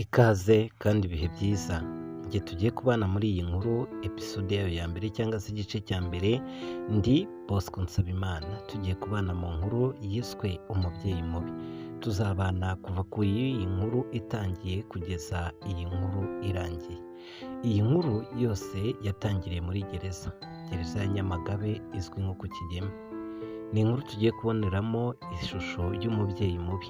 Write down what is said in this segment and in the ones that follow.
Ikaze kandi ibihe byiza. Igihe tugiye kubana muri iyi nkuru episode yayo ya mbere cyangwa se igice cya mbere, ndi Bosco Nsabimana. Tugiye kubana mu nkuru yiswe umubyeyi mubi. Tuzabana kuva ku iyi nkuru itangiye kugeza iyi nkuru irangiye. Iyi nkuru yose yatangiriye muri gereza ya Nyamagabe izwi nko ku Kigeme. Ni inkuru tugiye kuboneramo ishusho y'umubyeyi mubi.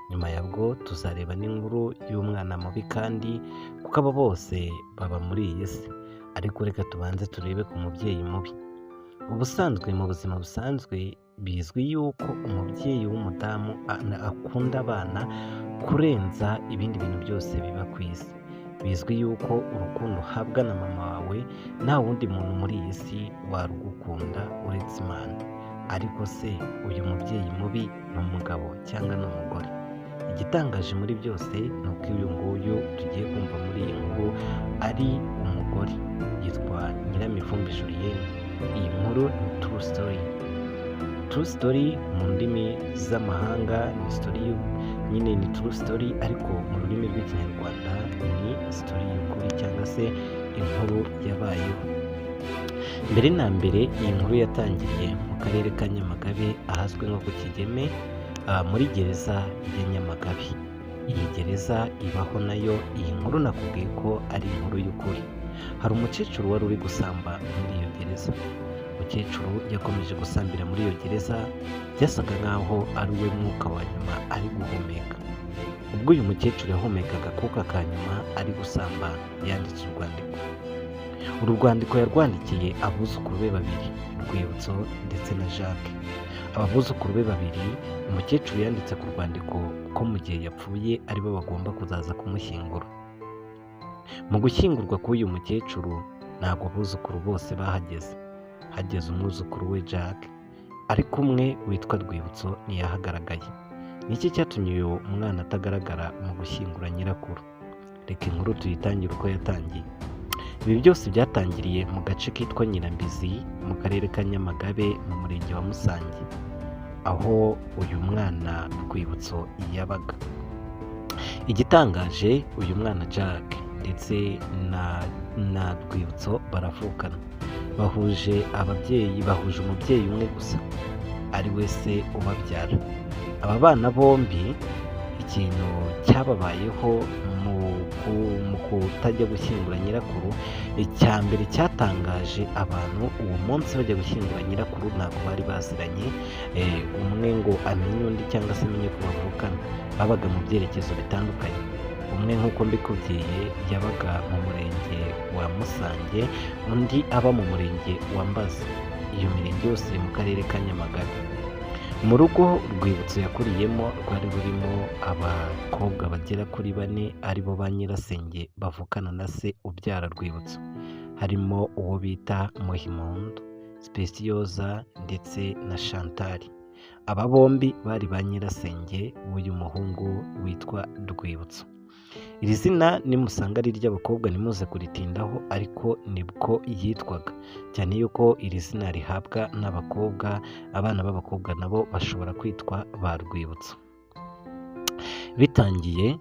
Nyuma yabwo tuzareba n'inkuru y'umwana mubi kandi kuko abo bose baba muri iyi si. Ariko reka tubanze turebe ku mubyeyi mubi. Ubusanzwe mu buzima busanzwe bizwi yuko umubyeyi w'umudamu akunda abana kurenza ibindi bintu byose biba ku isi. Bizwi yuko urukundo uhabwa na mama wawe nta wundi muntu muri iyi si warugukunda uretse Imana. Ariko se uyu mubyeyi mubi ni umugabo cyangwa ni umugore? Igitangaje muri byose ni uko uyu nguyu tugiye kumva muri iyi nkuru ari umugore, yitwa Nyiramivumbi Julienne. Iyi nkuru ni true story. True story mu ndimi z'amahanga ni story nyine ni true story, ariko mu rurimi rw'ikinyarwanda ni story y'ukuri cyangwa se inkuru yabayeho. Mbere na mbere iyi nkuru yatangiriye mu karere ka Nyamagabe ahazwi nko ku Kigeme, muri gereza ya Nyamagabe. Iyi gereza ibaho nayo. Iyi nkuru nakubwiye ko ari inkuru y'ukuri. Hari umukecuru wari uri gusamba muri iyo gereza. Umukecuru yakomeje gusambira muri iyo gereza, byasaga nk'aho ari we mwuka wa nyuma ari guhumeka. Ubwo uyu mukecuru yahumekaga akuka ka nyuma ari gusamba, yanditse urwandiko. Uru rwandiko yarwandikiye abuzukuru be babiri, Rwibutso ndetse na Jacques. Aba buzukuru be babiri umukecuru yanditse ku rwandiko ko mu gihe yapfuye aribo bagomba kuzaza kumushyingura. Mu gushyingurwa k'uyu mukecuru ntabwo abuzukuru bose bahageze. Hageze umwuzukuru we Jacques, ariko umwe witwa Rwibutso ntiyahagaragaye. Ni iki cyatumye uyu mwana atagaragara mu gushyingura nyirakuru? Reka inkuru tuyitangire uko yatangiye. Ibi byose byatangiriye mu gace kitwa Nyirambizi mu karere ka Nyamagabe mu murenge wa Musange, aho uyu mwana Rwibutso yabaga. Igitangaje, uyu mwana Jacques ndetse na Rwibutso baravukana. Bahuje umubyeyi umwe gusa, ari we se ubabyara. Aba bana bombi ikintu cyababayeho mu kutajya gushyingura nyirakuru, icya mbere cyatangaje abantu uwo munsi bajya gushyingura nyirakuru ntabwo bari baziranye, umwe ngo amenye undi cyangwa se amenye ko bavukana. Babaga mu byerekezo bitandukanye. Umwe nk'uko mbikubwiye yabaga mu murenge wa Musange, undi aba mu murenge wa Mbazi. Iyo mirenge yose iri mu karere ka Nyamagabe. Mu rugo Rwibutso yakuriyemo rwari rurimo abakobwa bagera kuri 4, aribo ba nyirasenge bavukana na se ubyara Rwibutso. Harimo uwo bita Muhimondo, Speciosa ndetse na Chantal. Aba bombi bari ba nyirasenge w'uyu muhungu witwa Rwibutso. Iri zina nimusanga ari iry'abakobwa ntimuze kuritindaho, ariko nibwo yitwaga, cyane yuko iri zina rihabwa n'abakobwa. Abana b'abakobwa nabo bashobora kwitwa ba Rwibutso. Bitangiye,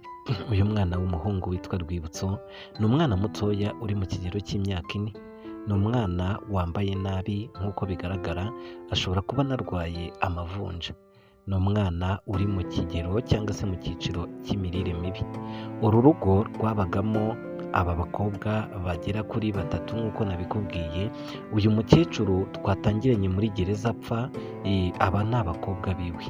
uyu mwana w'umuhungu witwa Rwibutso ni umwana mutoya uri mu kigero cy'imyaka 4. Ni umwana wambaye nabi nk'uko bigaragara, ashobora kuba anarwaye amavunja. Ni umwana uri mu kigero cyangwa se mu cyiciro cy'imirire mibi. Uru rugo rwabagamo aba bakobwa bagera kuri 3 nk'uko nabikubwiye. Uyu mukecuru twatangiranye muri gereza apfa, aba ni abakobwa biwe.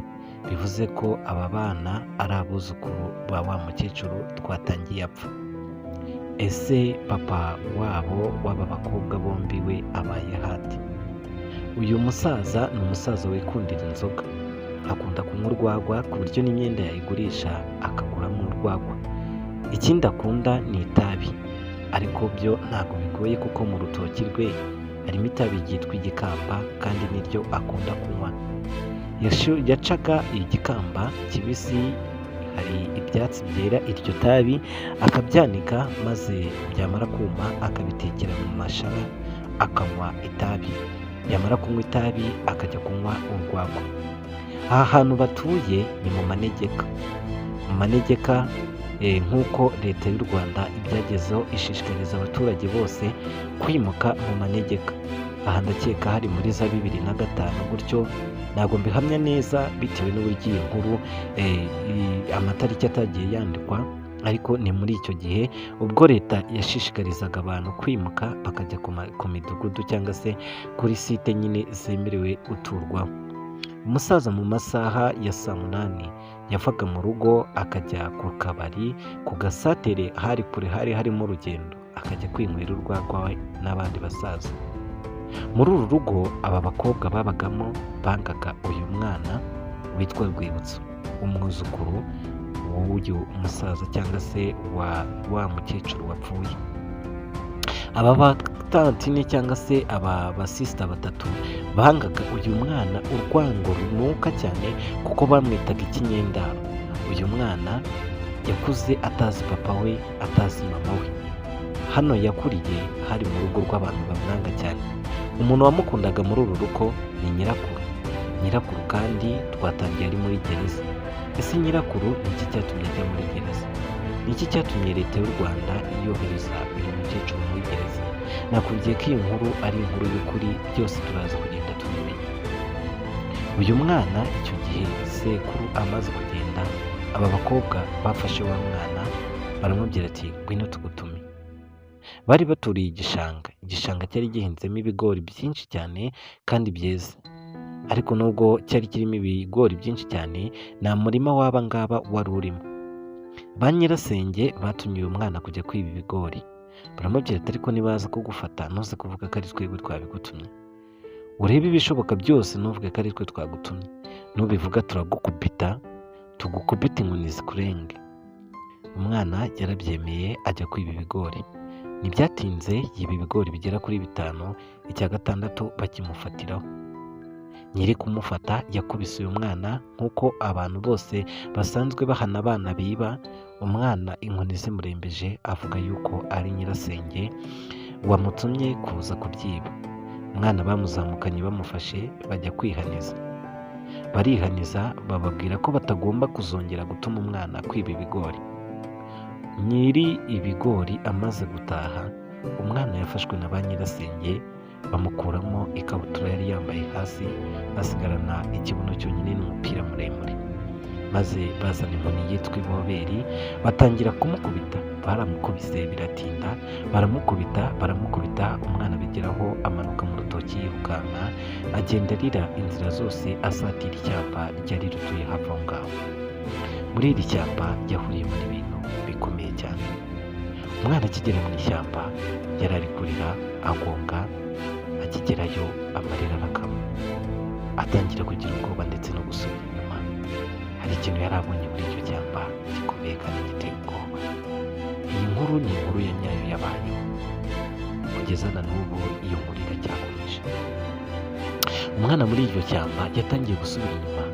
Bivuze ko aba bana ari abuzukuru ba wa mukecuru twatangiye apfa. Ese papa wabo w'aba bakobwa bombi we abaye hati? Uyu musaza ni umusaza wikundira inzoga. Akunda kunywa urwagwa ku buryo n'imyenda yayigurisha akaguramo urwagwa. Ikindi akunda ni itabi, ariko byo ntabwo bigoye kuko mu rutoki rwe harimo itabi ryitwa igikamba kandi niryo akunda kunywa. Yacaga igikamba kibisi, hari ibyatsi byera iryo tabi, akabyanika maze byamara kuma akabitekera mu mashara akanywa itabi. Yamara kunywa itabi akajya kunywa urwagwa. Aha hantu batuye ni mu manegeka. Mu manegeka nk'uko leta y'u Rwanda ibyagezeho ishishikariza abaturage bose kwimuka mu manegeka. Aha ndakeka hari muri za 2005 gutyo, ntabwo mbihamya neza bitewe n'uburyo iyi nkuru amatariki atagiye yandikwa, ariko ni muri icyo gihe ubwo leta yashishikarizaga abantu kwimuka bakajya ku midugudu cyangwa se kuri site nyine zemerewe guturwaho. Umusaza mu masaha ya saa 8 yavaga mu rugo akajya ku kabari, ku gasatere hari kure, hari harimo urugendo, akajya kwinywera urwagwa n'abandi basaza. Muri uru rugo aba bakobwa babagamo bangaga uyu mwana witwa Rwibutso, umwuzukuru w'uyu musaza cyangwa se wa mukecuru wapfuye. Aba batantine cyangwa se aba basisita batatu bangaga uyu mwana urwango runuka cyane kuko bamwitaga ikinyendaro. Uyu mwana yakuze atazi papa we, atazi mama we. Hano yakuriye hari mu rugo rw'abantu bamwanga cyane. Umuntu wamukundaga muri uru rugo ni nyirakuru. Nyirakuru kandi twatangiye ari muri gereza. Ese nyirakuru ni iki cyatumye ajya muri gereza? Ni iki cyatumye leta y'u Rwanda yohereza uyu mukecuru muri gereza? Nakubwiye ko iyi nkuru ari inkuru y'ukuri, byose turaza kugenda tubimenya. Uyu mwana icyo gihe sekuru amaze kugenda, aba bakobwa bafashe wa mwana baramubwira ati ngwino tugutume. Bari baturiye igishanga cyari gihinzemo ibigori byinshi cyane kandi byeze. Ariko nubwo cyari kirimo ibigori byinshi cyane, nta murima w'aba ngaba wari urimo. Ba nyirasenge batumye uyu mwana kujya kwiba ibigori. Baramubwira ati ariko nibaza kugufata ntuze kuvuga ko ari twebwe twabigutumye. Urebe ibishoboka byose ntuvuge ko ari twe twagutumye. Nubivuga turagukubita, tugukubita inkoni zikurenge. Umwana yarabyemeye ajya kwiba ibigori. Ntibyatinze yiba ibigori bigera kuri 5, icya gatandatu bakimufatiraho. Nyiri kumufata yakubise uyu mwana nk'uko abantu bose basanzwe bahana abana biba. Umwana inkoni zimurembeje avuga yuko ari nyirasenge wamutumye kuza kubyiba. Umwana bamuzamukanye bamufashe bajya kwihaniza. Barihaniza bababwira ko batagomba kuzongera gutuma umwana kwiba ibigori. Nyiri ibigori amaze gutaha, umwana yafashwe na ba nyirasenge bamukuramo ikabutura yari yambaye hasi, asigarana ikibuno cyonyine n'umupira muremure. Maze bazana inkoni yitwa iboberi batangira kumukubita. Baramukubise biratinda, baramukubita, umwana bigeraho amanuka mu rutoki yirukanka, agenda arira inzira zose asatira ishyamba ryari rutuye hafi aho ngaho. Muri iri shyamba yahuriye muri bintu bikomeye cyane. Umwana akigera mu ishyamba yari ari kurira agonga, akigerayo amarira arakama, atangira kugira ubwoba ndetse no gusubira inyuma. Hari ikintu yari abonye muri iryo shyamba gikomeye kandi giteye ubwoba. Iyi nkuru ni inkuru ya nyayo yabayeho, kugeza na n'ubu iyo nkuru iracyakomeje. Umwana muri iryo shyamba yatangiye gusubira inyuma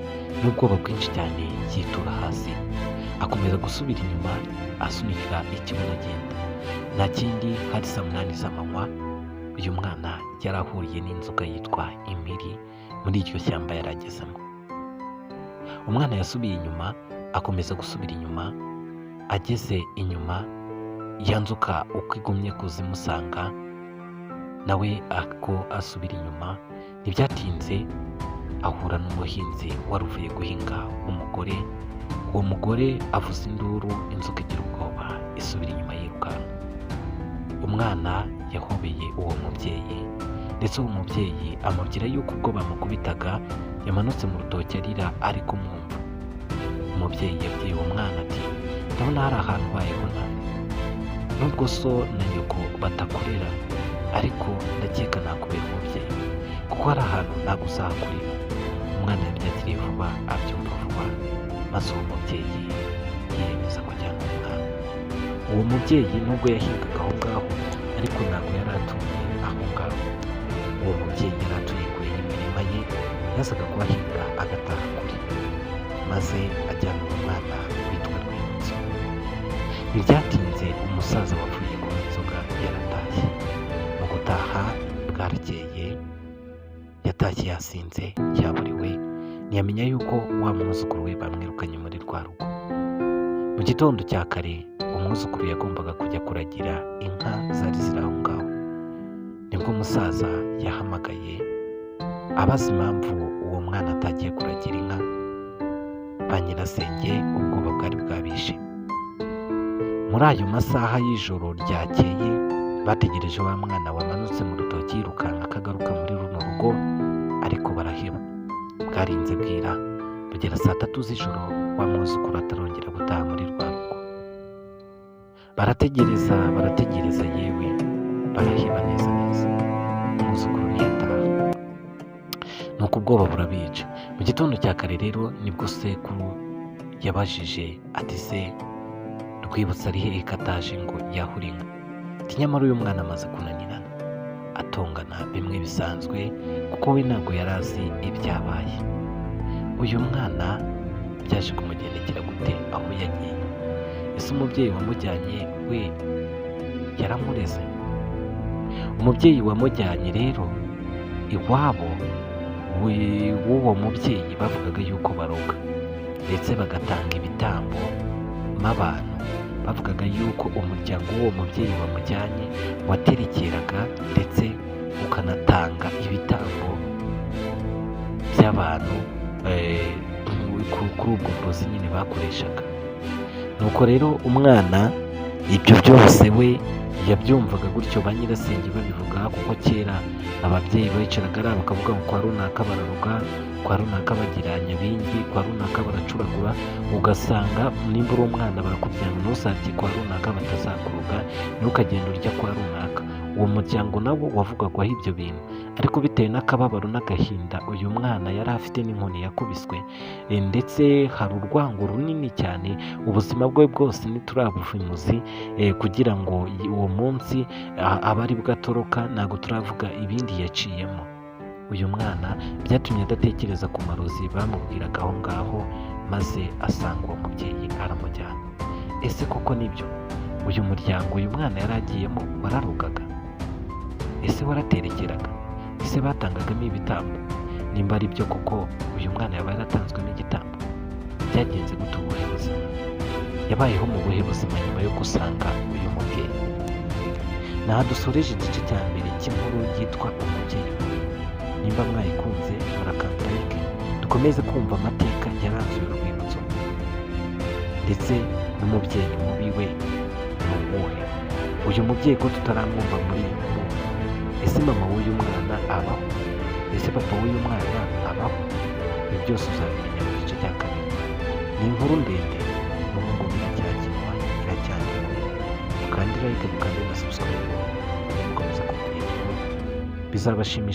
n'ubwoba bwinshi cyane, yitura hasi, akomeza gusubira inyuma asunika ikibuno agenda. Nta kindi, hari saa 8 z'amanywa, uyu mwana yari ahuriye n'inzoka yitwa impiri muri iryo shyamba yari agezemo. Umwana yasubiye inyuma, akomeza gusubira inyuma. Ageze inyuma, ya nzoka uko igumye kuzimusanga, nawe ako asubira inyuma. Ntibyatinze ahura n'umuhinzi wari uvuye guhinga umugore. Uwo mugore avuza induru, inzoka igira ubwoba isubira inyuma yirukanka. Umwana yahobeye uwo mubyeyi, ndetse uwo mubyeyi amubwira yuko ubwo bamukubitaga yamanutse mu rutoki arira ari kumwumva. Umubyeyi yabwiye uwo mwana ati ndabona hari ahantu ubayeho nabi, nubwo so na nyoko batakurera, ariko ndakeka nakubera umubyeyi kuko hari ahantu ntabwo uzahakurira. Umwana yabyakiriye vuba, abyumva vuba, maze uwo mubyeyi yiyemeza kujyana umwana. Uwo mubyeyi nubwo yahingaga aho ngaho, ariko ntabwo yari atuye aho ngaho. Uwo mubyeyi yari atuye kure y'imirima ye, yazaga kuhahinga agataha kure, maze ajyana umwana witwa Rwibutso. Ntibyatinze umusaza wapfuye ku nzoga yaratashye. Mu gutaha bwarakeye, yatashye yasinze, yaburiwe, ntiyamenya yuko wa mwuzukuru we bamwirukanye muri rwa rugo. Mu gitondo cya kare umwuzukuru yagombaga kujya kuragira inka zari ziri aho ngaho, nibwo umusaza yahamagaye abaza impamvu uwo mwana atagiye kuragira inka. Ba nyirasenge ubwoba bwari bwabishe. Muri ayo masaha y'ijoro ryakeye bategereje wa mwana wamanutse mu rutoki yirukanka akagaruka muri runo rugo, ariko baraheba. Bwarinze bwira bugera saa 3 z'ijoro wa mwuzukuru atarongera gutaha muri rwa rugo. Barategereza yewe baraheba neza neza, umwuzukuru ntiyataha. Nuko ubwoba burabica. Mu gitondo cya kare rero nibwo sekuru yabajije ati se Rwibutso ari hehe kataje ngo yahure inka? Ati nyamara uyu mwana amaze kunanirana, atongana bimwe bisanzwe kuko we ntabwo yari azi ibyabaye. Uyu mwana byaje kumugendekera gute aho yagiye? Ese umubyeyi wamujyanye we yaramureze? Umubyeyi wamujyanye rero iwabo w'uwo mubyeyi bavugaga yuko baroga ndetse bagatanga ibitambo m'abantu. Bavugaga yuko umuryango w'uwo mubyeyi wamujyanye waterekeraga ndetse ukanatanga ibitambo by'abantu kuri ubwo burozi nyine bakoreshaga. Nuko rero umwana ibyo byose we yabyumvaga gutyo, ba nyirasenge babivuga, kuko kera ababyeyi bicaraga ari bakavuga ngo kwa runaka bararuga, kwa runaka bagira nyabingi, kwa runaka baracuragura. Ugasanga nimba uri umwana barakubwira ngo ntuzarye kwa runaka batazakuruga, ntukagenda urya kwa runaka. Uwo muryango nawo wavugagwaho ibyo bintu, ariko bitewe n'akababaro n'agahinda uyu mwana yari afite n'inkoni yakubiswe, ndetse hari urwango runini cyane. Ubuzima bwe bwose ntiturabuvunyuzi kugira ngo uwo munsi abe ari bwo atoroka, ntabwo turavuga ibindi yaciyemo. Uyu mwana byatumye adatekereza ku marozi bamubwiraga aho ngaho, maze asanga uwo mubyeyi aramujyana. Ese koko nibyo uyu muryango uyu mwana yari agiyemo wararugaga? Ese waraterekeraga? Ese batangagamo ibitambo? Nimba ari byo koko uyu mwana yaba yaratanzwemo igitambo, byagenze gute ubuhe buzima? Yabayeho mu buhe buzima nyuma yo gusanga uyu mubyeyi? Naha dusoreje igice cya mbere cy'inkuru yitwa Umubyeyi Mubi. Nimba mwayikunze murakanda like, dukomeze kumva amateka yaranze uru rwibutso, ndetse n'umubyeyi mubi we ni uwuhe? Uyu mubyeyi ko tutaramwumva muri iyi nkuru, ese mama w'uyu mwana abaho? Ese papa w'uyu mwana abaho? Ibi byose uzabimenya mu gice cya kabiri. Ni inkuru ndende n'ubu ngubu iracyakinwa, iracyandikwa. Mukande like, mukande na subscribe, mukomeze kumenya inkuru bizabashimisha.